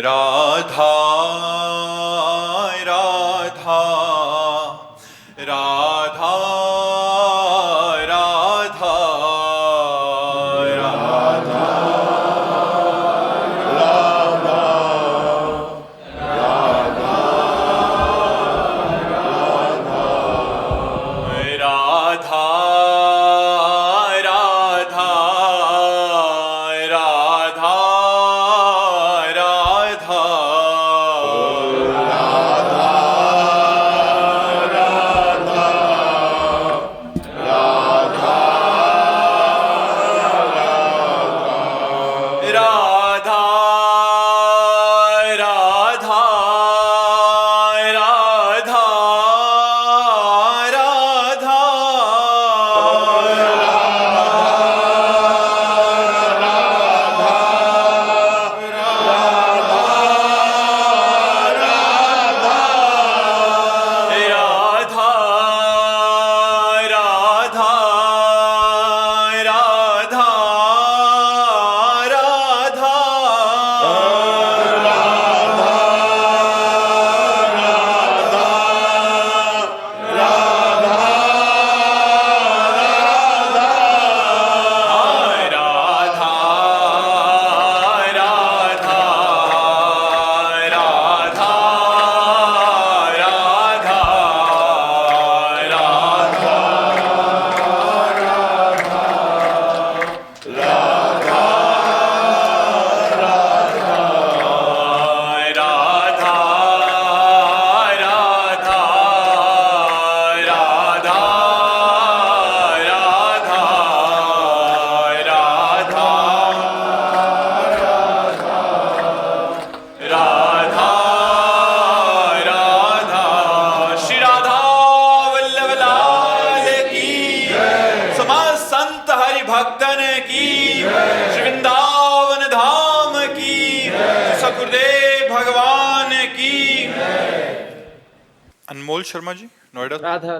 राधा राधा राधा राधा राधा राधा राधा राधा राधा राधा राधा राधा राधा राधा राधा राधा राधा राधा श्री राधा वल्लभ लाल की समाज संत हरि भक्तन की श्री वृंदावन धाम की सकुरदेव भगवान की। अनमोल शर्मा जी, नोएडा। राधा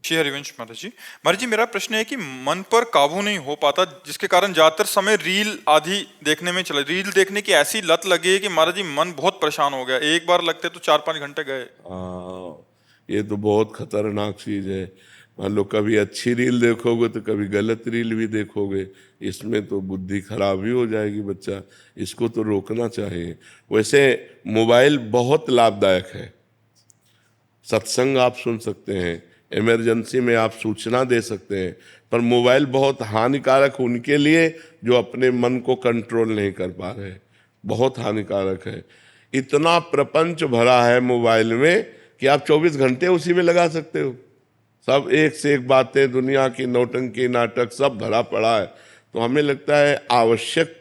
श्री हरिवंश महाराज जी। महाराज जी, मेरा प्रश्न है कि मन पर काबू नहीं हो पाता, जिसके कारण ज्यादातर समय रील आदि देखने में चला। रील देखने की ऐसी लत लगी है कि महाराज जी मन बहुत परेशान हो गया। एक बार लगते तो 4-5 घंटे गए। ये तो बहुत खतरनाक चीज है। मान लो कभी अच्छी रील देखोगे तो कभी गलत रील भी देखोगे, इसमें तो बुद्धि खराब ही हो जाएगी बच्चा। इसको तो रोकना चाहिए। वैसे मोबाइल बहुत लाभदायक है। सत्संग आप सुन सकते हैं, इमरजेंसी में आप सूचना दे सकते हैं, पर मोबाइल बहुत हानिकारक उनके लिए जो अपने मन को कंट्रोल नहीं कर पा रहे। बहुत हानिकारक है। इतना प्रपंच भरा है मोबाइल में कि आप 24 घंटे उसी में लगा सकते हो। सब एक से एक बातें, दुनिया की नौटंकी, नाटक सब भरा पड़ा है। तो हमें लगता है आवश्यक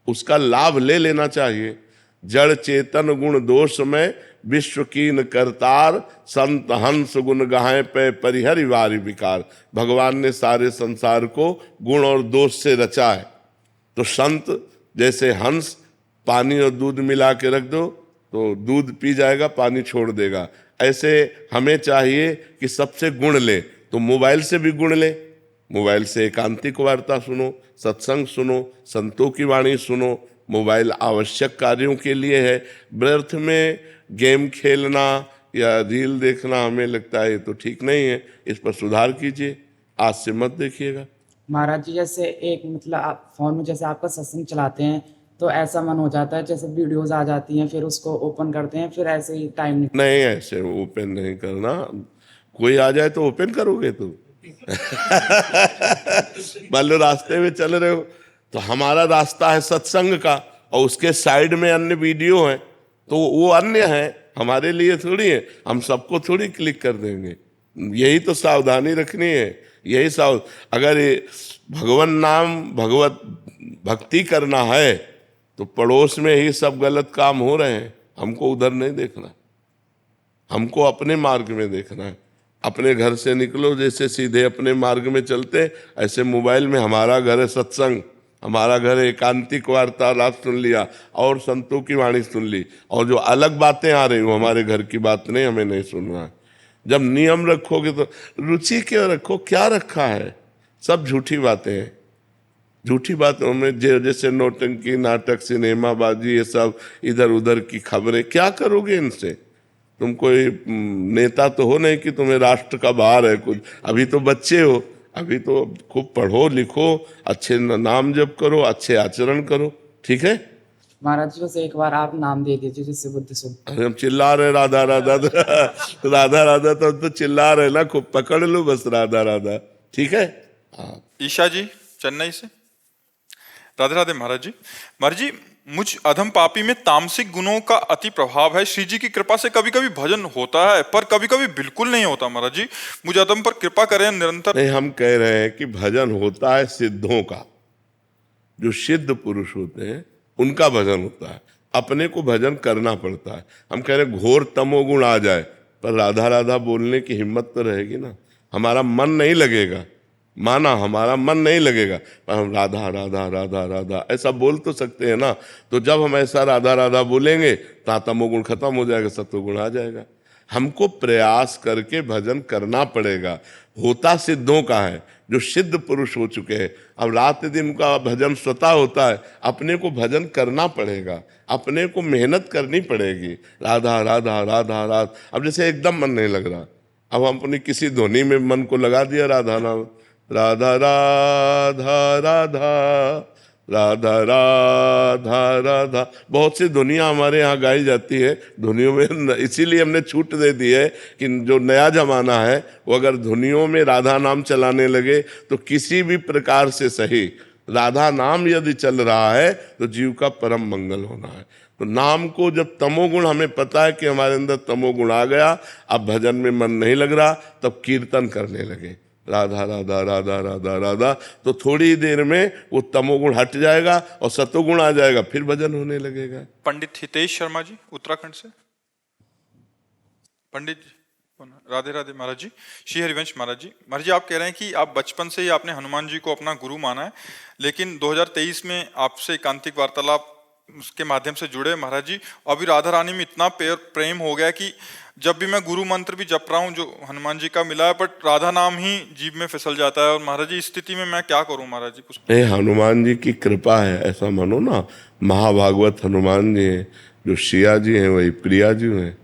उसका लाभ ले लेना चाहिए। जड़ चेतन गुण दोष में विश्व कीन करतार, संत हंस गुण गाहे पे परिहरि वारि विकार। भगवान ने सारे संसार को गुण और दोष से रचा है। तो संत जैसे हंस, पानी और दूध मिला के रख दो तो दूध पी जाएगा, पानी छोड़ देगा। ऐसे हमें चाहिए कि सबसे गुण ले। तो मोबाइल से भी गुण ले। मोबाइल से एकांतिक वार्ता सुनो, सत्संग सुनो, संतों की वाणी सुनो। मोबाइल आवश्यक कार्यों के लिए है। व्यर्थ में गेम खेलना या रील देखना हमें लगता है ये तो ठीक नहीं है। इस पर सुधार कीजिए। आज से मत देखिएगा। महाराज जी, जैसे एक मतलब आप फोन में जैसे आपका सत्संग चलाते हैं तो ऐसा मन हो जाता है, जैसे वीडियोस आ जाती हैं, फिर उसको ओपन करते हैं, फिर ऐसे ही टाइम नहीं, ऐसे ओपन नहीं करना। कोई आ जाए तो ओपन करोगे तुम? मान लो रास्ते में चल रहे हो तो हमारा रास्ता है सत्संग का और उसके साइड में अन्य वीडियो है, तो वो अन्य है, हमारे लिए थोड़ी है। हम सबको थोड़ी क्लिक कर देंगे। यही तो सावधानी रखनी है। यही अगर ये भगवान नाम, भगवत भक्ति करना है तो पड़ोस में ही सब गलत काम हो रहे हैं। हमको उधर नहीं देखना, हमको अपने मार्ग में देखना है। अपने घर से निकलो, जैसे सीधे अपने मार्ग में चलते, ऐसे मोबाइल में हमारा घर है सत्संग, हमारा घर है एकांतिक वार्तालाप सुन लिया और संतों की वाणी सुन ली, और जो अलग बातें आ रही वो हमारे घर की बात नहीं, हमें नहीं सुनना है। जब नियम रखोगे तो रुचि क्यों रखो, क्या रखा है? सब झूठी बातें हैं। झूठी बातों में जैसे नौटंकी, नाटक, सिनेमाबाजी, ये सब इधर उधर की खबरें, क्या करोगे इनसे? तुम कोई नेता तो हो नहीं कि तुम्हें राष्ट्र का भार है कुछ। अभी तो बच्चे हो, अभी तो खूब पढ़ो लिखो, अच्छे नाम जप करो, अच्छे आचरण करो, ठीक है। महाराज जी बस एक बार आप नाम दे दीजिए जिससे बुद्धि शुद्ध। अरे हम चिल्ला रहे राधा राधा राधा राधा, तो चिल्ला रहे ना, खूब पकड़ लो बस राधा राधा, ठीक है। हाँ, ईशा जी चेन्नई से। राधे राधे महाराज जी। महाराज जी, मुझ अधम पापी में तामसिक गुणों का अति प्रभाव है। श्री जी की कृपा से कभी कभी भजन होता है पर कभी कभी बिल्कुल नहीं होता। महाराज जी मुझ अधम पर कृपा करें निरंतर। नहीं, हम कह रहे हैं कि भजन होता है सिद्धों का, जो सिद्ध पुरुष होते हैं उनका भजन होता है, अपने को भजन करना पड़ता है। हम कह रहे हैं घोर तमोगुण आ जाए पर राधा राधा बोलने की हिम्मत तो रहेगी ना, हमारा मन नहीं लगेगा, माना हमारा मन नहीं लगेगा, पर हम राधा राधा राधा राधा ऐसा बोल तो सकते हैं ना। तो जब हम ऐसा राधा राधा बोलेंगे तो तमोगुण खत्म हो जाएगा, सत्वगुण आ जाएगा। हमको प्रयास करके भजन करना पड़ेगा। होता सिद्धों का है, जो सिद्ध पुरुष हो चुके हैं। अब रात दिन का भजन स्वतः होता है, अपने को भजन करना पड़ेगा, अपने को मेहनत करनी पड़ेगी। राधा राधा राधा राधा, अब जैसे एकदम मन नहीं लग रहा, अब हम अपनी किसी ध्वनि में मन को लगा दिया राधा नाम, राधा राधा राधा राधा राधा राधा। बहुत सी ध्वनियाँ हमारे यहाँ गाई जाती है ध्वनियों में, इसीलिए हमने छूट दे दी है कि जो नया जमाना है वो अगर ध्वनियों में राधा नाम चलाने लगे तो किसी भी प्रकार से सही, राधा नाम यदि चल रहा है तो जीव का परम मंगल होना है। तो नाम को जब तमोगुण, हमें पता है कि हमारे अंदर तमोगुण आ गया, अब भजन में मन नहीं लग रहा, तब कीर्तन करने लगे राधा राधा राधा राधा राधा, तो थोड़ी देर में वो तमोगुण हट जाएगा और सतोगुण आ जाएगा, फिर भजन होने लगेगा। पंडित हितेश शर्मा जी उत्तराखंड से। पंडित जी राधे राधे महाराज जी। श्री हरिवंश महाराज जी। महाराज जी आप कह रहे हैं कि आप बचपन से ही आपने हनुमान जी को अपना गुरु माना है, लेकिन 2023 में आपसे एकांतिक वार्तालाप उसके माध्यम से जुड़े महाराज जी। अभी राधा रानी में इतना प्रेम हो गया कि जब भी मैं गुरु मंत्र भी जप रहा हूँ जो हनुमान जी का मिला है, बट राधा नाम ही जीभ में फिसल जाता है। और महाराज जी इस स्थिति में मैं क्या करूँ महाराज जी? कुछ नहीं, हनुमान जी की कृपा है, ऐसा मानो ना। महाभागवत हनुमान जी हैं, जो शिया जी हैं वही प्रिया जी हैं,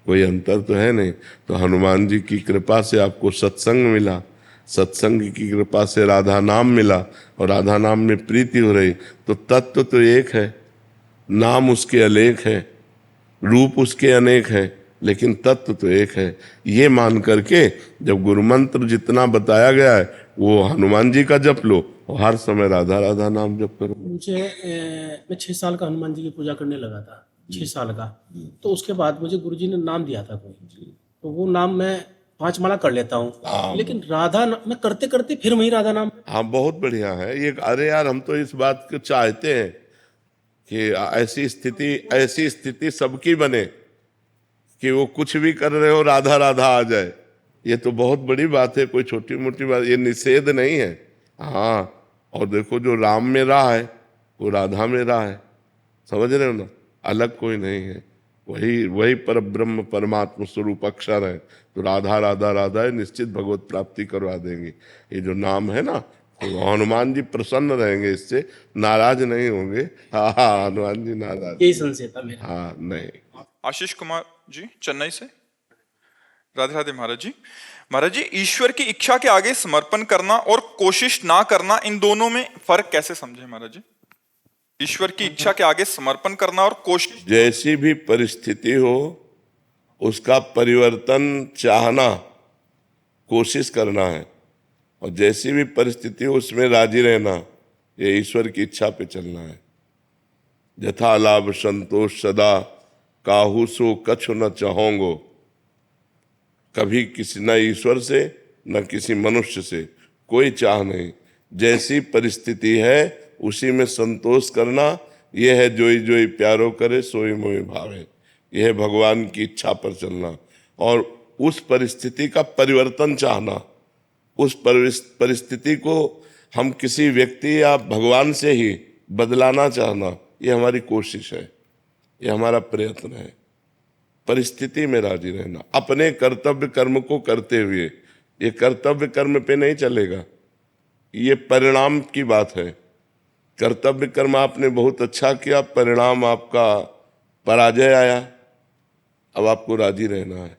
कोई अंतर तो है नहीं। तो हनुमान जी की कृपा से आपको सत्संग मिला, सत्संग की कृपा से राधा नाम मिला, और राधा नाम में प्रीति हो रही, तो तत्व तो एक है, नाम उसके अनेक है, रूप उसके अनेक है, लेकिन तत्व तो एक है। ये मान करके जब गुरु मंत्र जितना बताया गया है वो हनुमान जी का जप लो और हर समय राधा राधा नाम जप करो। मैं 6 साल का हनुमान जी की पूजा करने लगा था, 6 साल का। तो उसके बाद मुझे गुरुजी ने नाम दिया था कोई, तो वो नाम मैं 5 माला कर लेता हूँ, लेकिन मैं करते करते फिर वही राधा नाम। हाँ, बहुत बढ़िया है ये। अरे यार, हम तो इस बात को चाहते हैं कि ऐसी स्थिति सबकी बने कि वो कुछ भी कर रहे हो राधा राधा आ जाए। ये तो बहुत बड़ी बात है, कोई छोटी मोटी बात, ये निषेध नहीं है। हाँ, और देखो जो राम में रहा है वो राधा में रहा है, समझ रहे हो ना, अलग कोई नहीं है, वही पर ब्रह्म परमात्मा स्वरूप अक्षर है। तो राधा राधा राधा है, निश्चित भगवत प्राप्ति करवा देंगे। ये जो नाम है ना, तो हनुमान जी प्रसन्न रहेंगे, इससे नाराज नहीं होंगे। हाँ, हनुमान जी नाराज, यही संशय था मेरा। हाँ नहीं। आशीष कुमार जी चेन्नई से। राधे राधे महाराज जी। महाराज जी ईश्वर की इच्छा के आगे समर्पण करना और कोशिश ना करना, इन दोनों में फर्क कैसे समझे महाराज जी? ईश्वर की इच्छा के आगे समर्पण करना और कोशिश, जैसी भी परिस्थिति हो उसका परिवर्तन चाहना, कोशिश करना है, और जैसी भी परिस्थिति हो उसमें राजी रहना, ये ईश्वर की इच्छा पे चलना है। यथा लाभ संतोष सदा, काहू सो कछु न चाहोंगो। कभी किसी, न ईश्वर से न किसी मनुष्य से कोई चाह नहीं, जैसी परिस्थिति है उसी में संतोष करना। यह है जोई जोई प्यारो करे सोई मोई भावे, यह है भगवान की इच्छा पर चलना। और उस परिस्थिति का परिवर्तन चाहना, उस परिस्थिति को हम किसी व्यक्ति या भगवान से ही बदलाना चाहना, ये हमारी कोशिश है, ये हमारा प्रयत्न है। परिस्थिति में राजी रहना, अपने कर्तव्य कर्म को करते हुए। ये कर्तव्य कर्म पे नहीं चलेगा, ये परिणाम की बात है। कर्तव्य कर्म आपने बहुत अच्छा किया, परिणाम आपका पराजय आया। अब आपको राजी रहना है,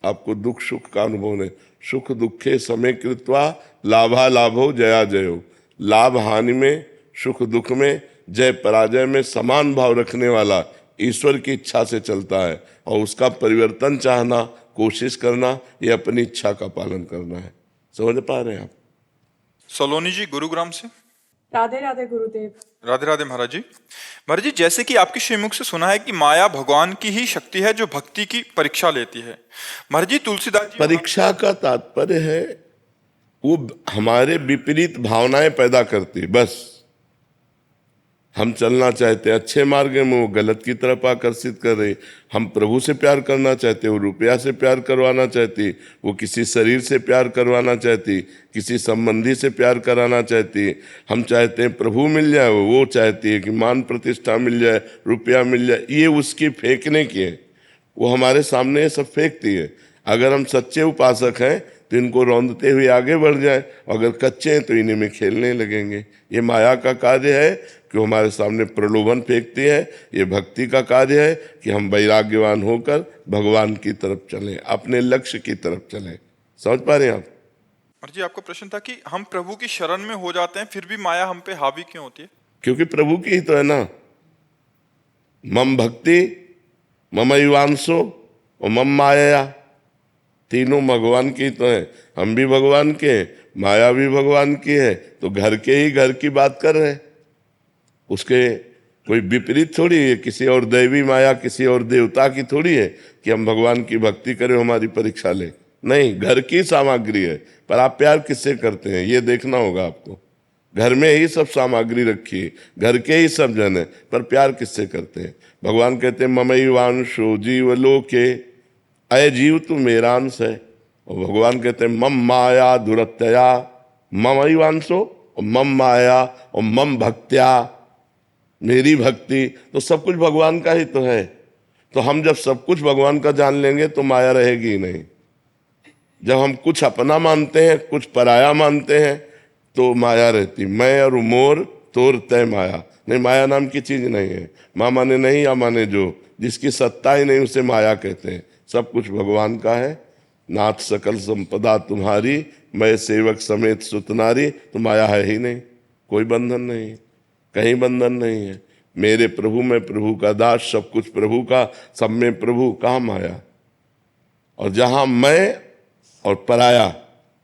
आपको दुख सुख का अनुभव नहीं। सुख दुखे समय कृत्वा लाभा लाभो जया जयो। लाभ हानि में, सुख दुख में, जय पराजय में समान भाव रखने वाला ईश्वर की इच्छा से चलता है, और उसका परिवर्तन चाहना, कोशिश करना, ये अपनी इच्छा का पालन करना है। समझ पा रहे हैं आप? सलोनी जी गुरुग्राम से। राधे राधे गुरुदेव। राधे राधे महाराज जी। महाराज जी, जैसे कि आपके श्रीमुख से सुना है कि माया भगवान की ही शक्ति है जो भक्ति की परीक्षा लेती है। महाराज जी, तुलसीदास जी परीक्षा का तात्पर्य है वो हमारे विपरीत भावनाएं पैदा करती है। बस हम चलना चाहते हैं अच्छे मार्ग में, वो गलत की तरफ आकर्षित कर रही। हम प्रभु से प्यार करना चाहते, वो रुपया से प्यार करवाना चाहती, वो किसी शरीर से प्यार करवाना चाहती, किसी संबंधी से प्यार कराना चाहती। हम चाहते हैं प्रभु मिल जाए, वो चाहती है कि मान प्रतिष्ठा मिल जाए, रुपया मिल जाए। ये उसकी फेंकने की है, वो हमारे सामने ये सब फेंकती है। अगर हम सच्चे उपासक हैं तो इनको रौंदते हुए आगे बढ़ जाए, अगर कच्चे हैं तो इन्हीं में खेलने लगेंगे। ये माया का कार्य है कि हमारे सामने प्रलोभन फेंकती है। ये भक्ति का कार्य है कि हम वैराग्यवान होकर भगवान की तरफ चलें, अपने लक्ष्य की तरफ चलें। समझ पा रहे हैं आप? महाराज जी, आपका प्रश्न था कि हम प्रभु की शरण में हो जाते हैं फिर भी माया हम पे हावी क्यों होती है? क्योंकि प्रभु की ही तो है ना। मम भक्ति मम युवांशो और मम माया, तीनों भगवान की तो है। हम भी भगवान के हैं, माया भी भगवान की है, तो घर के ही घर की बात कर रहे हैं। उसके कोई विपरीत थोड़ी है, किसी और दैवी माया, किसी और देवता की थोड़ी है कि हम भगवान की भक्ति करें, हमारी परीक्षा ले। नहीं, घर की सामग्री है। पर आप प्यार किससे करते हैं ये देखना होगा आपको। घर में ही सब सामग्री रखी है, घर के ही सब जन है, पर प्यार किससे करते हैं? भगवान कहते हैं ममैवांशो जीव लोके, अय जीव तू मेरा अंश है। और भगवान कहते हैं मम माया दुरत्यया ममैवांशो, और मम माया और मम भक्त्या, मेरी भक्ति। तो सब कुछ भगवान का ही तो है। तो हम जब सब कुछ भगवान का जान लेंगे तो माया रहेगी ही नहीं। जब हम कुछ अपना मानते हैं, कुछ पराया मानते हैं, तो माया रहती। मैं और मोर तोर तय माया। नहीं, माया नाम की चीज नहीं है। माँ माने नहीं या माने जो, जिसकी सत्ता ही नहीं उसे माया कहते हैं। सब कुछ भगवान का है। नाथ सकल संपदा तुम्हारी, मैं सेवक समेत सुतनारी। तो माया है ही नहीं, कोई बंधन नहीं, कहीं बंधन नहीं है। मेरे प्रभु, मैं प्रभु का दास, सब कुछ प्रभु का, सब में प्रभु, कहाँ माया? और जहां मैं और पराया,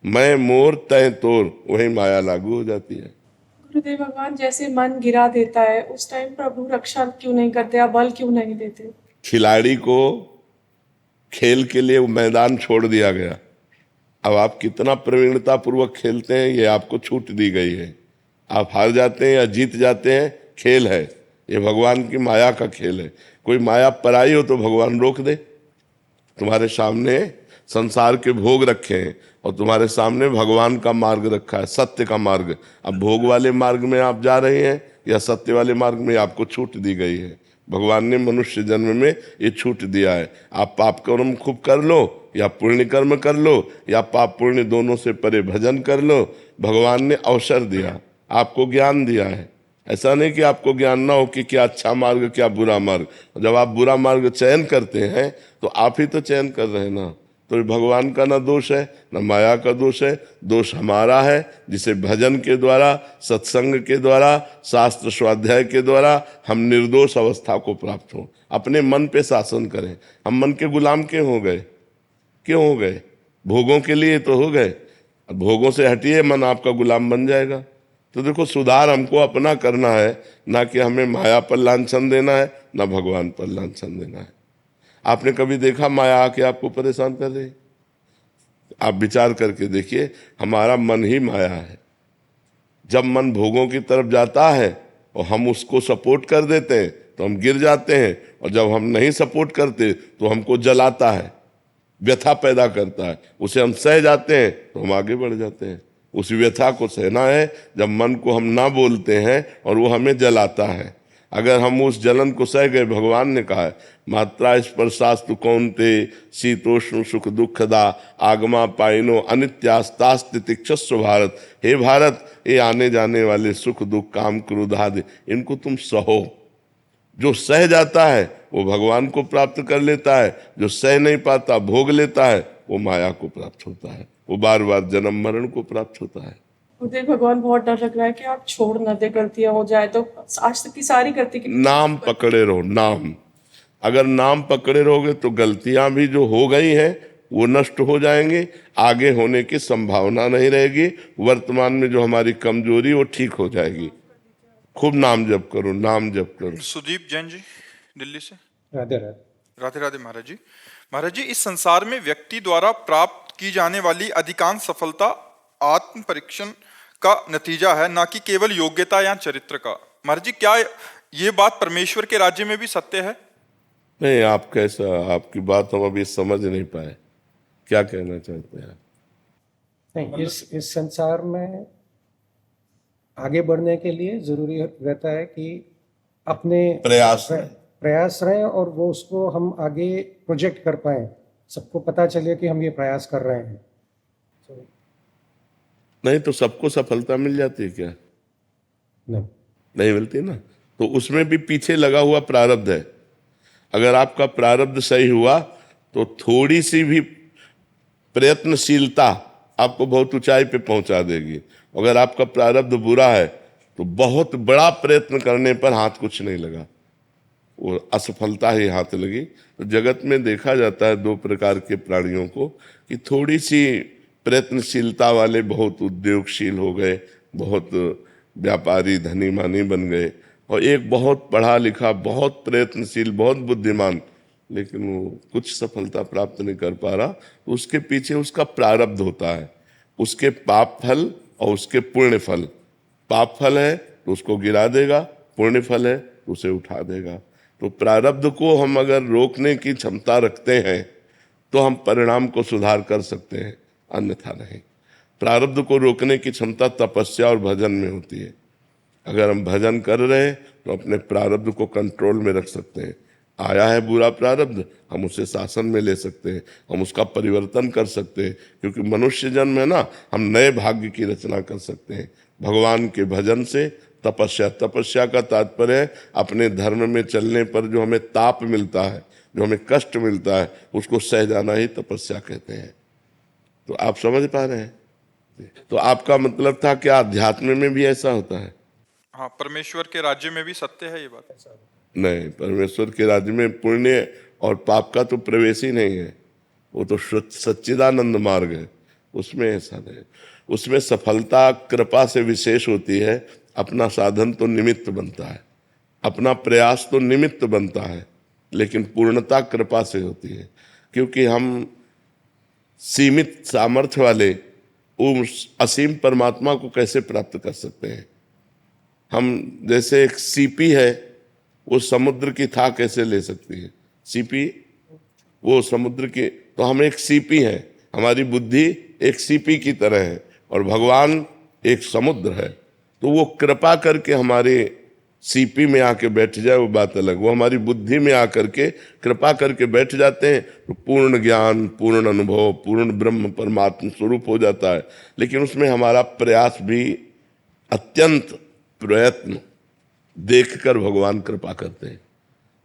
मैं मोर तय तोर, वही माया लागू हो जाती है। गुरुदेव भगवान, जैसे मन गिरा देता है उस टाइम प्रभु रक्षा क्यों नहीं करते, या बल क्यों नहीं देते? खिलाड़ी को खेल के लिए वो मैदान छोड़ दिया गया। अब आप कितना प्रवीणता पूर्वक खेलते हैं ये आपको छूट दी गई है। आप हार जाते हैं या जीत जाते हैं, खेल है ये, भगवान की माया का खेल है। कोई माया पराई हो तो भगवान रोक दे। तुम्हारे सामने संसार के भोग रखे हैं और तुम्हारे सामने भगवान का मार्ग रखा है, सत्य का मार्ग। अब भोग वाले मार्ग में आप जा रहे हैं या सत्य वाले मार्ग में, आपको छूट दी गई है। भगवान ने मनुष्य जन्म में ये छूट दिया है। आप पाप कर्म खूब कर लो या पुण्य कर्म कर लो, या पाप पुण्य दोनों से परे भजन कर लो। भगवान ने अवसर दिया, आपको ज्ञान दिया है। ऐसा नहीं कि आपको ज्ञान ना हो कि क्या अच्छा मार्ग क्या बुरा मार्ग। जब आप बुरा मार्ग चयन करते हैं तो आप ही तो चयन कर रहे हैं ना। तो भगवान का ना दोष है ना माया का दोष है, दोष हमारा है, जिसे भजन के द्वारा, सत्संग के द्वारा, शास्त्र स्वाध्याय के द्वारा हम निर्दोष अवस्था को प्राप्त हो। अपने मन पे शासन करें। हम मन के गुलाम क्यों हो गए? क्यों हो गए? भोगों के लिए तो हो गए। अब भोगों से हटिए, मन आपका गुलाम बन जाएगा। तो देखो, सुधार हमको अपना करना है, ना कि हमें माया पर लांछन देना है, ना भगवान पर लांछन देना है। आपने कभी देखा माया आके आपको परेशान कर रही? आप विचार करके देखिए, हमारा मन ही माया है। जब मन भोगों की तरफ जाता है और हम उसको सपोर्ट कर देते हैं तो हम गिर जाते हैं, और जब हम नहीं सपोर्ट करते तो हमको जलाता है, व्यथा पैदा करता है। उसे हम सह जाते हैं तो हम आगे बढ़ जाते हैं। उस व्यथा को सहना है जब मन को हम ना बोलते हैं और वो हमें जलाता है। अगर हम उस जलन को सह गए, भगवान ने कहा है मात्रा स्पर्शास्तु कौन्ते शीतोष्ण सुख दुखदा आगमा पाइनो अनित्यास्तास्ति तिक्षस्व भारत। हे भारत, ये आने जाने वाले सुख दुख काम क्रोध आदि इनको तुम सहो। जो सह जाता है वो भगवान को प्राप्त कर लेता है, जो सह नहीं पाता भोग लेता है वो माया को प्राप्त होता है, वो बार बार जन्म मरण को प्राप्त होता है। मुझे भगवान बहुत डर लग रहा है कि आप छोड़ न दे, गलतियां हो जाए तो। आज तक की सारी गलती की नाम पकड़े रहो, नाम। अगर नाम पकड़े रहोगे तो गलतियां भी जो हो गई हैं वो नष्ट हो जाएंगे, आगे होने की संभावना नहीं रहेगी, वर्तमान में जो हमारी कमजोरी वो ठीक हो जाएगी। खूब नाम जप करो, नाम जप करो। सुदीप जैन जी दिल्ली से। राधे राधे। राधे राधे महाराज जी। महाराज जी, इस संसार में व्यक्ति द्वारा प्राप्त की जाने वाली अधिकांश सफलता आत्म परीक्षण का नतीजा है, ना कि केवल योग्यता या चरित्र का। महाराज जी, क्या ये बात परमेश्वर के राज्य में भी सत्य है? नहीं, आप कैसा, आपकी बात हम अभी समझ नहीं पाए, क्या कहना चाहते हैं? नहीं, इस संसार में आगे बढ़ने के लिए जरूरी रहता है कि अपने प्रयास रहें और वो उसको हम आगे प्रोजेक्ट कर पाए, सबको पता चले कि हम ये प्रयास कर रहे हैं। नहीं तो सबको सफलता मिल जाती है क्या? नहीं मिलती ना। तो उसमें भी पीछे लगा हुआ प्रारब्ध है। अगर आपका प्रारब्ध सही हुआ तो थोड़ी सी भी प्रयत्नशीलता आपको बहुत ऊंचाई पे पहुंचा देगी। अगर आपका प्रारब्ध बुरा है तो बहुत बड़ा प्रयत्न करने पर हाथ कुछ नहीं लगा, वो असफलता ही हाथ लगी। तो जगत में देखा जाता है दो प्रकार के प्राणियों को, कि थोड़ी सी प्रयत्नशीलता वाले बहुत उद्योगशील हो गए, बहुत व्यापारी धनी मानी बन गए, और एक बहुत पढ़ा लिखा, बहुत प्रयत्नशील, बहुत बुद्धिमान, लेकिन वो कुछ सफलता प्राप्त नहीं कर पा रहा। तो उसके पीछे उसका प्रारब्ध होता है, उसके पाप फल और उसके पुण्य फल। पाप फल है तो उसको गिरा देगा, पुण्य फल है तो उसे उठा देगा। तो प्रारब्ध को हम अगर रोकने की क्षमता रखते हैं तो हम परिणाम को सुधार कर सकते हैं, अन्यथा नहीं। प्रारब्ध को रोकने की क्षमता तपस्या और भजन में होती है। अगर हम भजन कर रहे हैं तो अपने प्रारब्ध को कंट्रोल में रख सकते हैं। आया है बुरा प्रारब्ध, हम उसे शासन में ले सकते हैं, हम उसका परिवर्तन कर सकते हैं, क्योंकि मनुष्य जन्म है ना, हम नए भाग्य की रचना कर सकते हैं भगवान के भजन से। तपस्या का तात्पर्य है अपने धर्म में चलने पर जो हमें ताप मिलता है, जो हमें कष्ट मिलता है, उसको सह जाना ही तपस्या कहते हैं। तो आप समझ पा रहे हैं? तो आपका मतलब था कि अध्यात्म में भी ऐसा होता है? हाँ, परमेश्वर के राज्य में भी सत्य है ये बात? नहीं, परमेश्वर के राज्य में पुण्य और पाप का तो प्रवेश ही नहीं है, वो तो सच्चिदानंद मार्ग है, उसमें ऐसा नहीं। उसमें सफलता कृपा से विशेष होती है। अपना साधन तो निमित्त बनता है, अपना प्रयास तो निमित्त बनता है, लेकिन पूर्णता कृपा से होती है। क्योंकि हम सीमित सामर्थ्य वाले उस असीम परमात्मा को कैसे प्राप्त कर सकते हैं? हम जैसे एक सीपी है, वो समुद्र की था कैसे ले सकती है? सीपी वो समुद्र की, तो हम एक सीपी हैं, हमारी बुद्धि एक सीपी की तरह है और भगवान एक समुद्र है। तो वो कृपा करके हमारे सीपी में आके बैठ जाए वो बात अलग, वो हमारी बुद्धि में आकर के कृपा करके बैठ जाते हैं तो पूर्ण ज्ञान, पूर्ण अनुभव, पूर्ण ब्रह्म परमात्मा स्वरूप हो जाता है। लेकिन उसमें हमारा प्रयास भी, अत्यंत प्रयत्न देखकर भगवान कृपा करते हैं।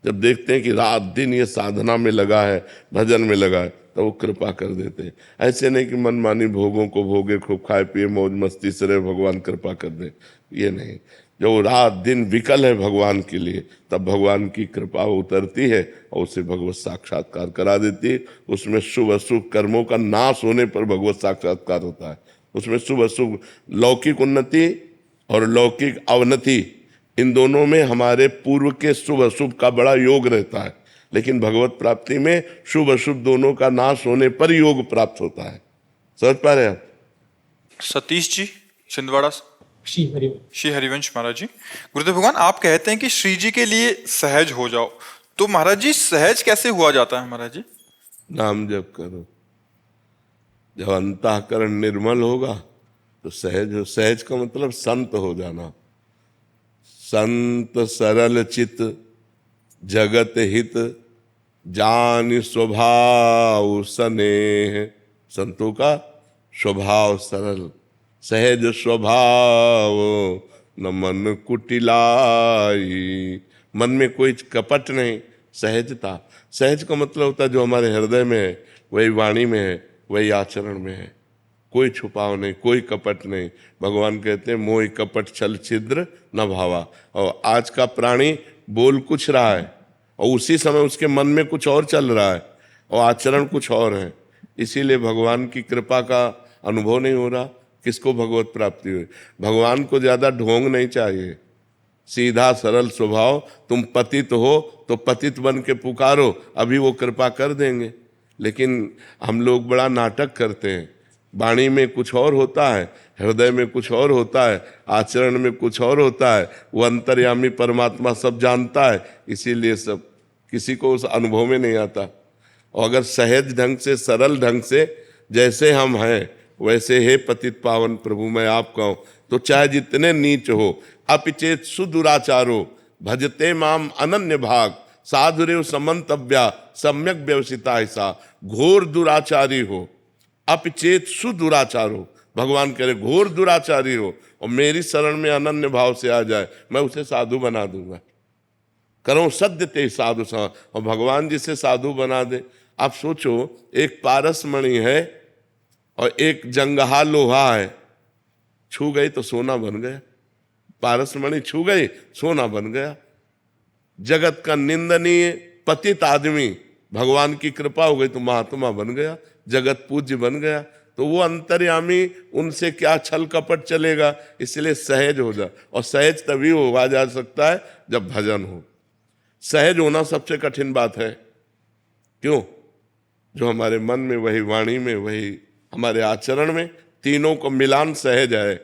जब देखते हैं कि रात दिन ये साधना में लगा है, भजन में लगा है, तो वो कृपा कर देते हैं। ऐसे नहीं कि मनमानी भोगों को भोगे, खूब खाए पिए मौज मस्ती से रहे, भगवान कृपा कर दे, ये नहीं। जो रात दिन विकल है भगवान के लिए, तब भगवान की कृपा उतरती है और उसे भगवत साक्षात्कार करा देती है। उसमें शुभ अशुभ कर्मों का नाश होने पर भगवत साक्षात्कार होता है। उसमें शुभ अशुभ, लौकिक उन्नति और लौकिक अवनति, इन दोनों में हमारे पूर्व के शुभ अशुभ का बड़ा योग रहता है। लेकिन भगवत प्राप्ति में शुभ अशुभ दोनों का नाश होने पर योग प्राप्त होता है। समझ पा रहे हैं आप? सतीश जी छिंदवाड़ा से। श्री हरिवंश महाराज जी, गुरुदेव भगवान आप कहते हैं कि श्री जी के लिए सहज हो जाओ, तो महाराज जी सहज कैसे हुआ जाता है महाराज जी? नाम जप करो। जब अंतःकरण निर्मल होगा तो सहज हो। सहज का मतलब संत हो जाना। संत सरल चित जगत हित जान स्वभाव स्नेह। संतों का स्वभाव सरल, सहज स्वभाव, न मन कुटिलाई। मन में कोई कपट नहीं, सहजता। सहज का मतलब होता है जो हमारे हृदय में है वही वाणी में है, वही आचरण में है। कोई छुपाव नहीं, कोई कपट नहीं। भगवान कहते हैं मोह कपट छल छिद्र न भावा। और आज का प्राणी बोल कुछ रहा है और उसी समय उसके मन में कुछ और चल रहा है और आचरण कुछ और है। इसीलिए भगवान की कृपा का अनुभव नहीं हो रहा। किसको भगवत प्राप्ति हुई? भगवान को ज्यादा ढोंग नहीं चाहिए, सीधा सरल स्वभाव। तुम पतित हो तो पतित बन के पुकारो, अभी वो कृपा कर देंगे। लेकिन हम लोग बड़ा नाटक करते हैं, वाणी में कुछ और होता है, हृदय में कुछ और होता है, आचरण में कुछ और होता है। वो अंतर्यामी परमात्मा सब जानता है, इसीलिए सब किसी को उस अनुभव में नहीं आता। और अगर सहज ढंग से, सरल ढंग से, जैसे हम हैं वैसे हे पतित पावन प्रभु मैं आप कहूँ, तो चाहे जितने नीच हो, अपिचेत सुदुराचारो भजते माम अनन्य भाग, साधुरेव समन्तव्या सम्यक व्यवसिता ऐसा। घोर दुराचारी हो, अपिचेत सुदुराचारो, भगवान कह रहे घोर दुराचारी हो और मेरी शरण में अनन्य भाव से आ जाए, मैं उसे साधु बना दूंगा। करो सद्य ते साधु सा, और भगवान जिसे साधु बना दे। आप सोचो, एक पारस मणि है और एक जंगहा लोहा है, छू गई तो सोना बन गया। पारस मणि छू गई, सोना बन गया। जगत का निंदनीय पतित आदमी, भगवान की कृपा हो गई तो महात्मा बन गया, जगत पूज्य बन गया। तो वो अंतर्यामी, उनसे क्या छल कपट चलेगा। इसलिए सहज हो जा, और सहज तभी हुआ जा सकता है जब भजन हो। सहज होना सबसे कठिन बात है। क्यों? जो हमारे मन में, वही वाणी में, वही हमारे आचरण में, तीनों को मिलान सहज है।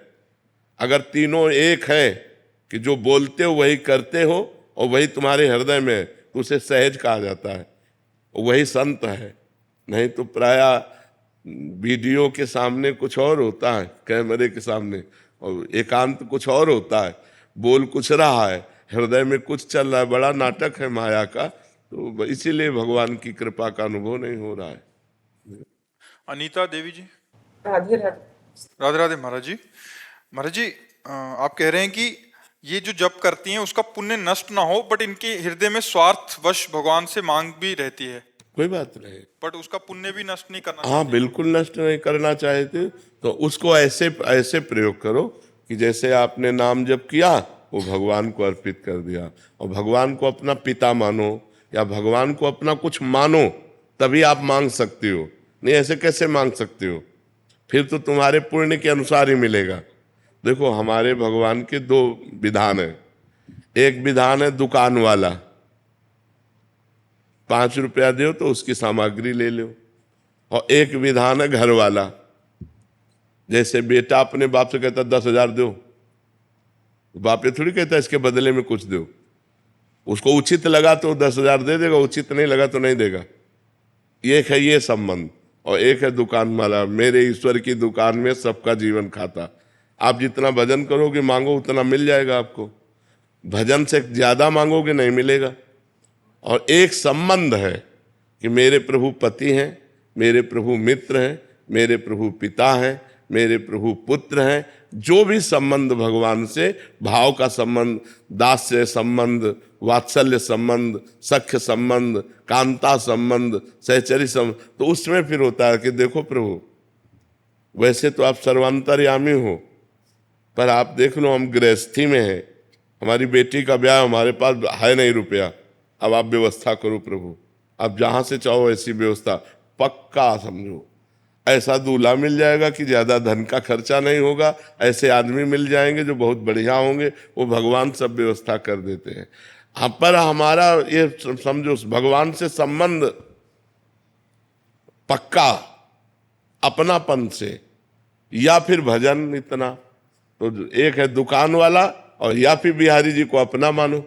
अगर तीनों एक है कि जो बोलते हो वही करते हो और वही तुम्हारे हृदय में है, तो उसे सहज कहा जाता है, वही संत है। नहीं तो प्रायः वीडियो के सामने कुछ और होता है, कैमरे के सामने, और एकांत कुछ और होता है। बोल कुछ रहा है, हृदय में कुछ चल रहा है। बड़ा नाटक है माया का। तो इसीलिए भगवान की कृपा का अनुभव नहीं हो रहा है। अनीता देवी जी। राधे राधे। राधे राधे महाराज जी। महाराज जी, आप कह रहे हैं कि ये जो जप करती हैं उसका पुण्य नष्ट ना हो, बट इनके हृदय में स्वार्थवश भगवान से मांग भी रहती है। कोई बात नहीं, बट उसका पुण्य भी नष्ट नहीं करना। हाँ, बिल्कुल नष्ट नहीं करना चाहते तो उसको ऐसे ऐसे प्रयोग करो कि जैसे आपने नाम जप किया वो भगवान को अर्पित कर दिया, और भगवान को अपना पिता मानो या भगवान को अपना कुछ मानो, तभी आप मांग सकते हो। नहीं ऐसे कैसे मांग सकते हो? फिर तो तुम्हारे पुण्य के अनुसार ही मिलेगा। देखो, हमारे भगवान के दो विधान है। एक विधान है दुकान वाला, 5 रुपया दो तो उसकी सामग्री ले लो। और एक विधान है घर वाला, जैसे बेटा अपने बाप से कहता 10,000 दो, बाप ये थोड़ी कहता इसके बदले में कुछ दो। उसको उचित लगा तो 10,000 दे देगा, उचित नहीं लगा तो नहीं देगा। एक है ये संबंध। और एक है दुकान वाला, मेरे ईश्वर की दुकान में सबका जीवन खाता। आप जितना भजन करोगे, मांगो उतना मिल जाएगा आपको। भजन से ज्यादा मांगोगे नहीं मिलेगा। और एक संबंध है कि मेरे प्रभु पति हैं, मेरे प्रभु मित्र हैं, मेरे प्रभु पिता हैं, मेरे प्रभु पुत्र हैं। जो भी संबंध भगवान से, भाव का संबंध, दास्य संबंध, वात्सल्य संबंध, सख्य संबंध, कांता संबंध, सहचरी संबंध, तो उसमें फिर होता है कि देखो प्रभु, वैसे तो आप सर्वांतर्यामी हो, पर आप देख लो हम गृहस्थी में हैं, हमारी बेटी का ब्याह, हमारे पास है नहीं रुपया, अब आप व्यवस्था करो प्रभु, आप जहां से चाहो ऐसी व्यवस्था। पक्का समझो, ऐसा दूल्हा मिल जाएगा कि ज्यादा धन का खर्चा नहीं होगा। ऐसे आदमी मिल जाएंगे जो बहुत बढ़िया होंगे, वो भगवान सब व्यवस्था कर देते हैं। पर हमारा ये समझो, भगवान से संबंध पक्का अपनापन से, या फिर भजन इतना। तो एक है दुकान वाला, और या फिर बिहारी जी को अपना मानो,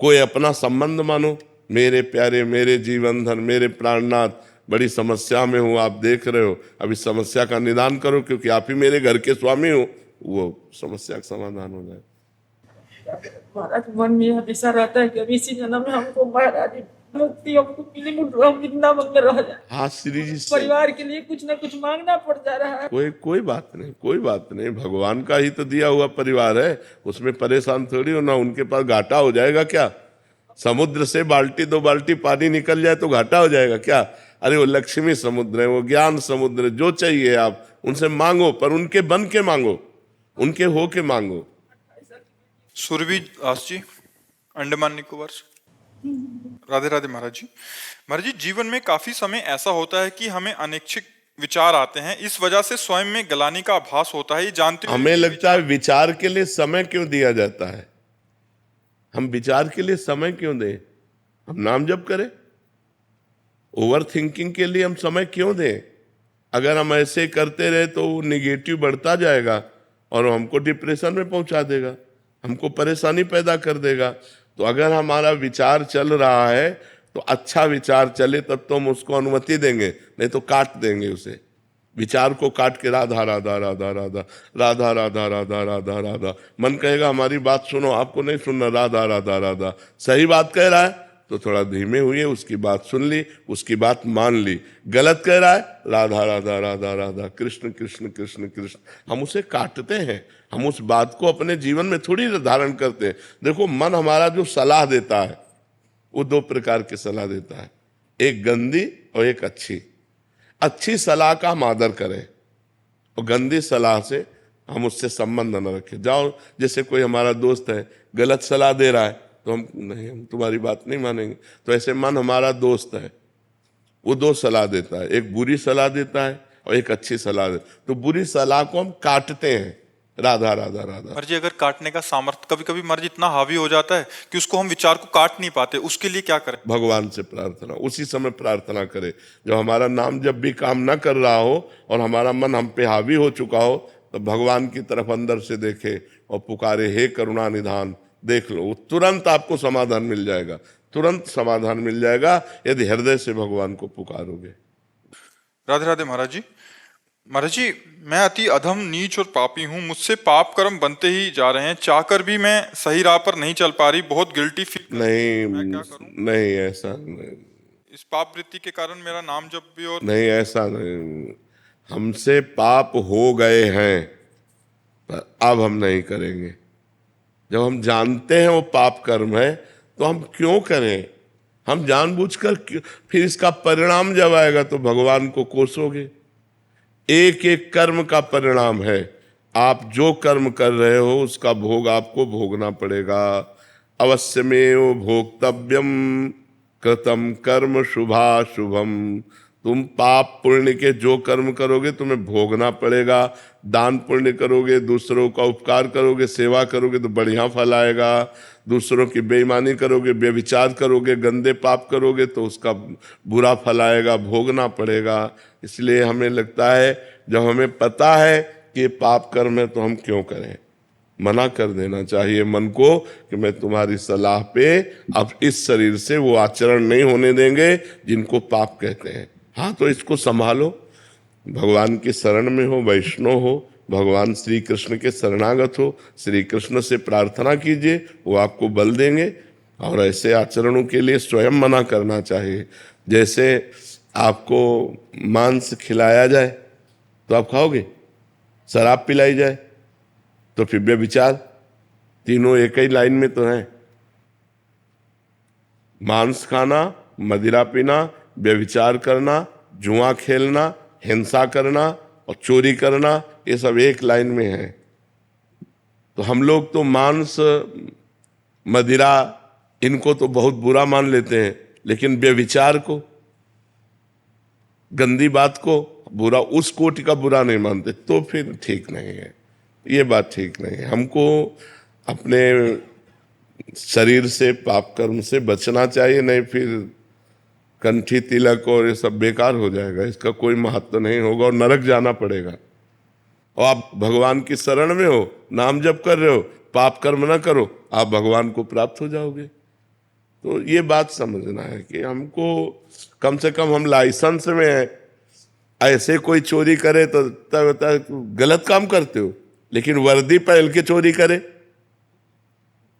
कोई अपना संबंध मानो। मेरे प्यारे, मेरे जीवन धन, मेरे प्राणनाथ, बड़ी समस्या में हूँ, आप देख रहे हो, अब इस समस्या का निदान करो, क्योंकि आप ही मेरे घर के स्वामी हो, वो समस्या का समाधान हो जाए। महाराज मन में हमेशा रहता है कि अभी इसी जन्म में हमको महाराज मुक्ति हमको मिली, हम जितना मंगल रह जाए। हाँ श्री जी से परिवार के लिए कुछ ना कुछ मांगना पड़ जा रहा है। कोई बात नहीं, कोई बात नहीं, भगवान का ही तो दिया हुआ परिवार है, उसमें परेशान थोड़ी होना। उनके पास घाटा हो जाएगा क्या? समुद्र से बाल्टी 2 बाल्टी पानी निकल जाए तो घाटा हो जाएगा क्या? अरे वो लक्ष्मी समुद्र है, वो ज्ञान समुद्र है, जो चाहिए आप उनसे मांगो, पर उनके बन के मांगो, उनके हो के मांगो। सुरभि दास जी, अंडमान निकोबार से। राधे राधे महाराज जी। महाराज जी, जीवन में काफी समय ऐसा होता है कि हमें अनैच्छिक विचार आते हैं, इस वजह से स्वयं में गलानी का आभास होता है। ये जानते हुए हमें लगता है विचार के लिए समय क्यों दिया जाता है? हम विचार के लिए समय क्यों दें? हम नाम जप करें। ओवर थिंकिंग के लिए हम समय क्यों दें? अगर हम ऐसे करते रहे तो वो निगेटिव बढ़ता जाएगा और हमको डिप्रेशन में पहुंचा देगा, हमको परेशानी पैदा कर देगा। तो अगर हमारा विचार चल रहा है तो अच्छा विचार चले तब तो हम उसको अनुमति देंगे, नहीं तो काट देंगे उसे। विचार को काट के राधा राधा राधा राधा राधा राधा राधा राधा राधा, मन कहेगा हमारी बात सुनो, आपको नहीं सुनना, राधा राधा राधा। सही बात कह रहा है तो थोड़ा धीमे हुए, उसकी बात सुन ली, उसकी बात मान ली। गलत कह रहा है, राधा राधा राधा राधा, कृष्ण कृष्ण कृष्ण कृष्ण। हम उसे काटते हैं, हम उस बात को अपने जीवन में थोड़ी धारण करते हैं। देखो, मन हमारा जो सलाह देता है वो 2 प्रकार की सलाह देता है, एक गंदी और एक अच्छी। अच्छी सलाह का हम आदर करें और गंदी सलाह से हम उससे संबंध न रखें। जाओ, जैसे कोई हमारा दोस्त है गलत सलाह दे रहा है तो हम नहीं, हम तुम्हारी बात नहीं मानेंगे। तो ऐसे मन हमारा दोस्त है, वो 2 सलाह देता है, एक बुरी सलाह देता है और एक अच्छी सलाह देता है। तो बुरी सलाह को हम काटते हैं, राधा राधा राधा। मर्जी अगर काटने का सामर्थ्य कभी कभी मर्जी इतना हावी हो जाता है कि उसको हम विचार को काट नहीं पाते, उसके लिए क्या करें? भगवान से प्रार्थना, उसी समय प्रार्थना करें जब हमारा नाम जब भी काम ना कर रहा हो और हमारा मन हम पे हावी हो चुका हो, तो भगवान की तरफ अंदर से देखे और पुकारे, हे करुणा निधान। देख लो, तुरंत आपको समाधान मिल जाएगा, तुरंत समाधान मिल जाएगा यदि हृदय से भगवान को पुकारोगे। राधे राधे महाराज जी। महाराज जी, मैं अति अधम नीच और पापी हूँ, मुझसे पाप कर्म बनते ही जा रहे हैं, चाहकर भी मैं सही राह पर नहीं चल पा रही, बहुत गिल्टी फील। नहीं ऐसा नहीं, इस पाप वृत्ति के कारण मेरा नाम जब भी और नहीं, ऐसा नहीं। हमसे पाप हो गए हैं पर अब हम नहीं करेंगे। जब हम जानते हैं वो पाप कर्म है तो हम क्यों करें? हम जानबूझकर फिर इसका परिणाम जब आएगा तो भगवान को कोसोगे। एक एक कर्म का परिणाम है। आप जो कर्म कर रहे हो उसका भोग आपको भोगना पड़ेगा। अवश्यमेव भोक्तव्यम कृतम कर्म शुभाशुभम। तुम पाप पुण्य के जो कर्म करोगे तुम्हें भोगना पड़ेगा। दान पुण्य करोगे, दूसरों का उपकार करोगे, सेवा करोगे तो बढ़िया फल आएगा। दूसरों की बेईमानी करोगे, व्यभिचार करोगे, गंदे पाप करोगे तो उसका बुरा फल आएगा, भोगना पड़ेगा। इसलिए हमें लगता है जब हमें पता है कि ये पाप कर्म है तो हम क्यों करें। मना कर देना चाहिए मन को कि मैं तुम्हारी सलाह पे अब इस शरीर से वो आचरण नहीं होने देंगे जिनको पाप कहते हैं। हाँ, तो इसको संभालो, भगवान की शरण में हो, वैष्णव हो, भगवान श्री कृष्ण के शरणागत हो, श्री कृष्ण से प्रार्थना कीजिए, वो आपको बल देंगे। और ऐसे आचरणों के लिए स्वयं मना करना चाहिए। जैसे आपको मांस खिलाया जाए तो आप खाओगे, शराब पिलाई जाए तो फिर व्यभिचार, तीनों एक ही लाइन में तो हैं। मांस खाना, मदिरा पीना, व्यभिचार करना, जुआ खेलना, हिंसा करना और चोरी करना, ये सब एक लाइन में है। तो हम लोग तो मांस, मदिरा इनको तो बहुत बुरा मान लेते हैं, लेकिन व्यभिचार को, गंदी बात को बुरा, उस कोटि का बुरा नहीं मानते, तो फिर ठीक नहीं है। ये बात ठीक नहीं है। हमको अपने शरीर से, पाप कर्म से बचना चाहिए, नहीं फिर कंठी तिलक और ये सब बेकार हो जाएगा, इसका कोई महत्व नहीं होगा और नरक जाना पड़ेगा। और आप भगवान की शरण में हो, नाम जप कर रहे हो, पाप कर्म ना करो, आप भगवान को प्राप्त हो जाओगे। तो ये बात समझना है कि हमको कम से कम, हम लाइसेंस में हैं, ऐसे कोई चोरी करे तो गलत काम करते हो, लेकिन वर्दी पहन के चोरी करे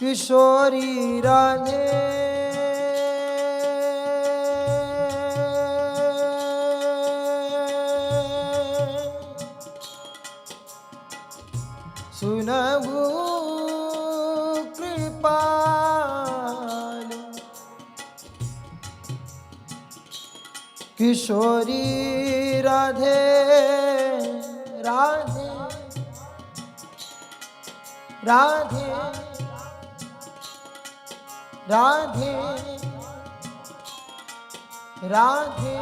किशोरी राधे सुनहु कृपालु किशोरी राधे राधे राधे राधे राधे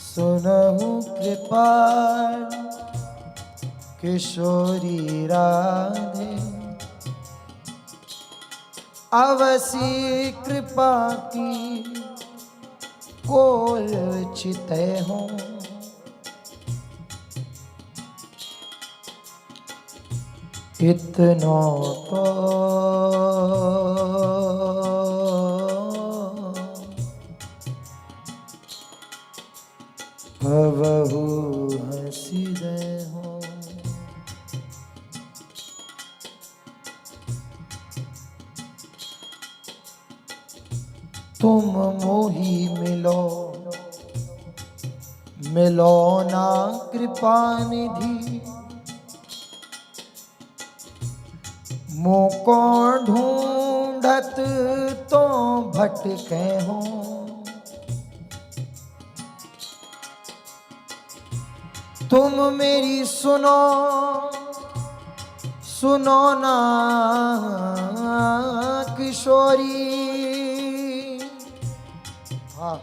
सुनहु कृपाल किशोरी राधे अवसी कृपा की कोल चिते हो इतना तो भवहु हंसिदे हो तुम मोही मिलो मिलो ना कृपा निधि मोको ढूंढत तो भटके हो तुम मेरी सुनो सुनो ना किशोरी हाँ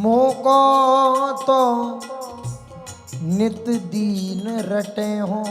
मोको तो नित दीन रटे हो